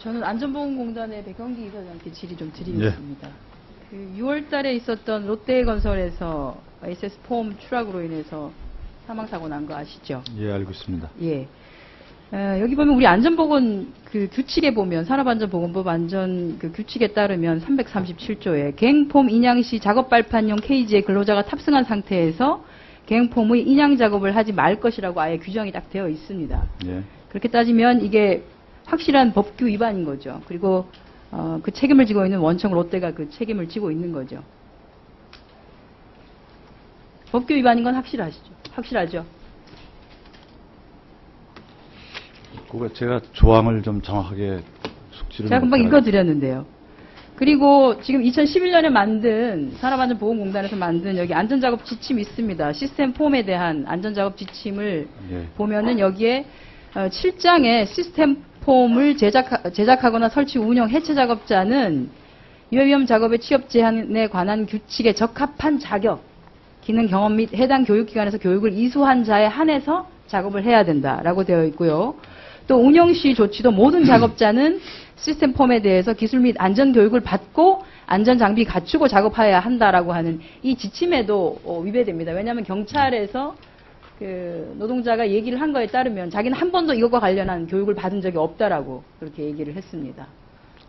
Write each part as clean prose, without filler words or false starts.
저는 안전보건공단의 백경기 이사장께 질의 좀 드리겠습니다. 그 6월 달에 있었던 롯데건설에서 SS 폼 추락으로 인해서 사망사고 난 거 아시죠? 예, 알고 있습니다. 예. 여기 보면 우리 안전보건 그 규칙에 보면 산업안전보건법 안전 그 규칙에 따르면 337조에 갱폼 인양 시 작업 발판용 케이지에 근로자가 탑승한 상태에서 갱폼의 인양 작업을 하지 말 것이라고 아예 규정이 딱 되어 있습니다. 예. 그렇게 따지면 이게 확실한 법규 위반인 거죠. 그리고 그 책임을 지고 있는 원청 롯데가 그 책임을 지고 있는 거죠. 법규 위반인 건 확실하죠. 그거 제가 조항을 좀 정확하게 숙지를 제가 금방 읽어드렸는데요. 그리고 지금 2011년에 만든 산업안전보건공단에서 만든 여기 안전작업 지침 있습니다. 시스템 폼에 대한 안전작업 지침을 예. 보면은 여기에 7장에 시스템 폼을 제작하거나 설치, 운영, 해체 작업자는 유해위험 작업의 취업 제한에 관한 규칙에 적합한 자격, 기능 경험 및 해당 교육기관에서 교육을 이수한 자에 한해서 작업을 해야 된다라고 되어 있고요. 또 운영 시 조치도 모든 작업자는 시스템 폼에 대해서 기술 및 안전 교육을 받고 안전 장비 갖추고 작업해야 한다라고 하는 이 지침에도 위배됩니다. 왜냐하면 경찰에서 그 노동자가 얘기를 한 거에 따르면 자기는 한 번도 이것과 관련한 교육을 받은 적이 없다라고 그렇게 얘기를 했습니다.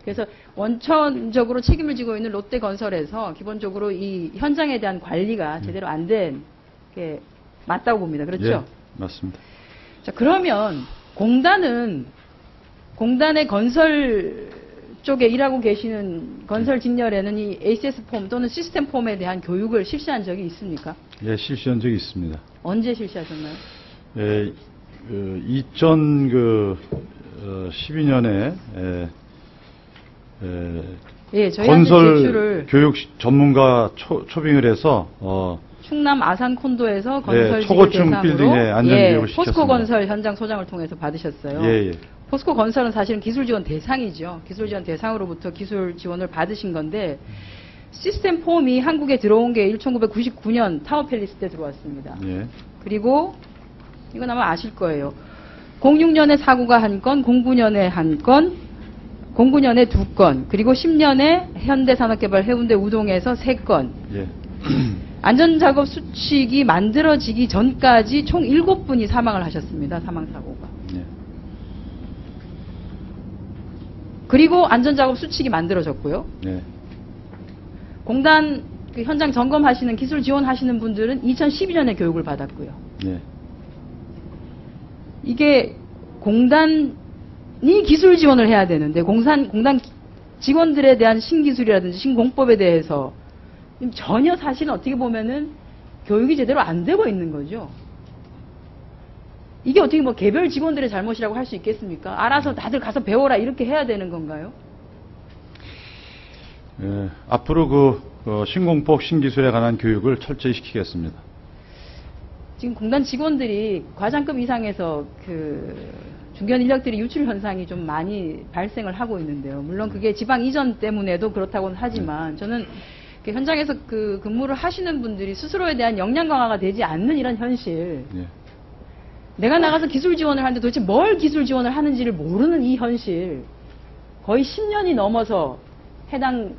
그래서 원천적으로 책임을 지고 있는 롯데건설에서 기본적으로 이 현장에 대한 관리가 제대로 안 된 게 맞다고 봅니다. 그렇죠? 예, 맞습니다. 자, 그러면 공단의 건설 쪽에 일하고 계시는 건설 직렬에는 이 ACS 폼 또는 시스템 폼에 대한 교육을 실시한 적이 있습니까? 예, 실시한 적이 있습니다. 언제 실시하셨나요? 예, 2012년에 예, 저희한테 건설 제출을 교육 초빙을 해서 충남 아산 콘도에서 건설 초고층 대상으로 빌딩에 안전교육을 시켰습니다. 포스코 건설 현장 소장을 통해서 받으셨어요. 예. 포스코 건설은 사실은 기술 지원 대상이죠. 기술 지원 대상으로부터 기술 지원을 받으신 건데 시스템 폼이 한국에 들어온 게 1999년 타워팰리스 때 들어왔습니다. 예. 그리고 이건 아마 아실 거예요. 06년에 사고가 1건, 09년에 1건, 09년에 2건, 그리고 10년에 현대산업개발 해운대 우동에서 3건. 예. 안전작업 수칙이 만들어지기 전까지 총 7분이 사망을 하셨습니다. 사망사고가. 예. 그리고 안전작업 수칙이 만들어졌고요. 예. 공단 그 현장 점검하시는 기술 지원하시는 분들은 2012년에 교육을 받았고요. 예. 이게 공단이 기술 지원을 해야 되는데 공단 직원들에 대한 신기술이라든지 신공법에 대해서 전혀 사실은 어떻게 보면은 교육이 제대로 안 되고 있는 거죠. 이게 어떻게 뭐 개별 직원들의 잘못이라고 할 수 있겠습니까? 알아서 다들 가서 배워라 이렇게 해야 되는 건가요? 예. 앞으로 신공법 신기술에 관한 교육을 철저히 시키겠습니다. 지금 공단 직원들이 과장급 이상에서 그 중견 인력들이 유출 현상이 좀 많이 발생을 하고 있는데요. 물론 그게 지방 이전 때문에도 그렇다고는 하지만 저는 현장에서 그 근무를 하시는 분들이 스스로에 대한 역량 강화가 되지 않는 이런 현실. 예. 내가 나가서 기술 지원을 하는데 도대체 뭘 기술 지원을 하는지를 모르는 이 현실. 거의 10년이 넘어서 해당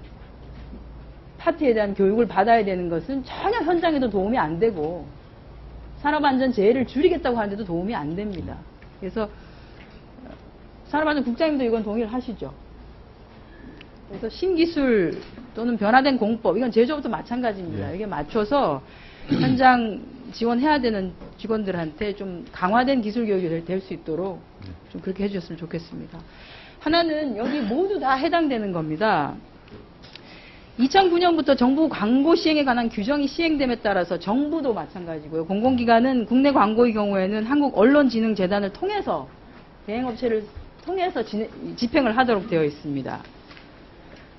파트에 대한 교육을 받아야 되는 것은 전혀 현장에도 도움이 안 되고 산업안전재해를 줄이겠다고 하는데도 도움이 안 됩니다. 그래서 산업안전국장님도 이건 동의를 하시죠. 그래서 신기술 또는 변화된 공법, 이건 제조업도 마찬가지입니다. 예. 이게 맞춰서 현장 지원해야 되는 직원들한테 좀 강화된 기술 교육이 될 수 있도록 좀 그렇게 해주셨으면 좋겠습니다. 하나는 여기 모두 다 해당되는 겁니다. 2009년부터 정부 광고 시행에 관한 규정이 시행됨에 따라서 정부도 마찬가지고요. 공공기관은 국내 광고의 경우에는 한국언론진흥재단을 통해서 대행업체를 통해서 집행을 하도록 되어 있습니다.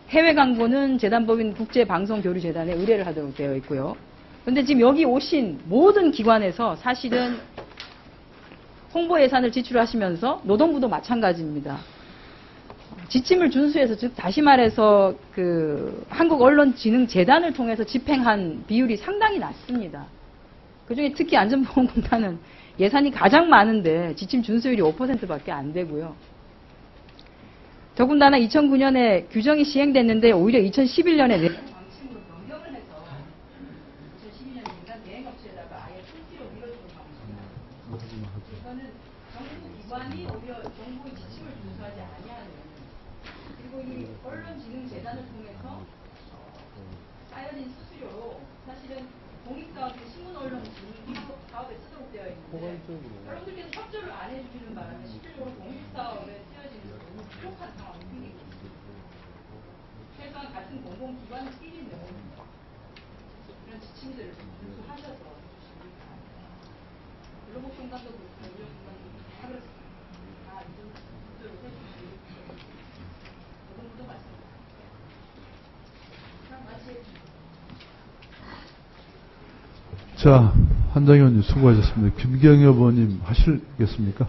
해외 광고는 재단법인 국제방송교류재단에 의뢰를 하도록 되어 있고요. 그런데 지금 여기 오신 모든 기관에서 사실은 홍보 예산을 지출하시면서 노동부도 마찬가지입니다. 지침을 준수해서, 즉 다시 말해서 그 한국언론진흥재단을 통해서 집행한 비율이 상당히 낮습니다. 그중에 특히 안전보건공단은 예산이 가장 많은데 지침 준수율이 5%밖에 안 되고요. 더군다나 2009년에 규정이 시행됐는데 오히려 2011년에 방침으로 변경을 해서 2012년에 민간 대행업체에다가 아예 풀지로 밀어주는 방식입니다. 이거는 정부기관이 오히려 정부의 지침을 준수하지 아니하는, 그리고 이 언론진흥재단을 통해서 쌓여진 수수료로 사실은 공익사업의 신문언론진흥사업에 쓰도록 되어 있는데 여러분들께서 협조를 안 해주시는 바람에 실질적으로 공익사업에 쓰여지는 너무 부족한 상황이 생기고 있습니다. 최소한 같은 공공기관끼리는 이런 지침들을 준수하셔서 해주시기 바랍니다. 근로복지공단도 그렇고 의료공단도 다 그렇습니다. 다 이런 구조로 해주시기 바랍니다. 노동부도 마찬가지입니다. 그럼 마치 자, 한장현 의원님 수고하셨습니다. 김경엽 의원님 하시겠습니까?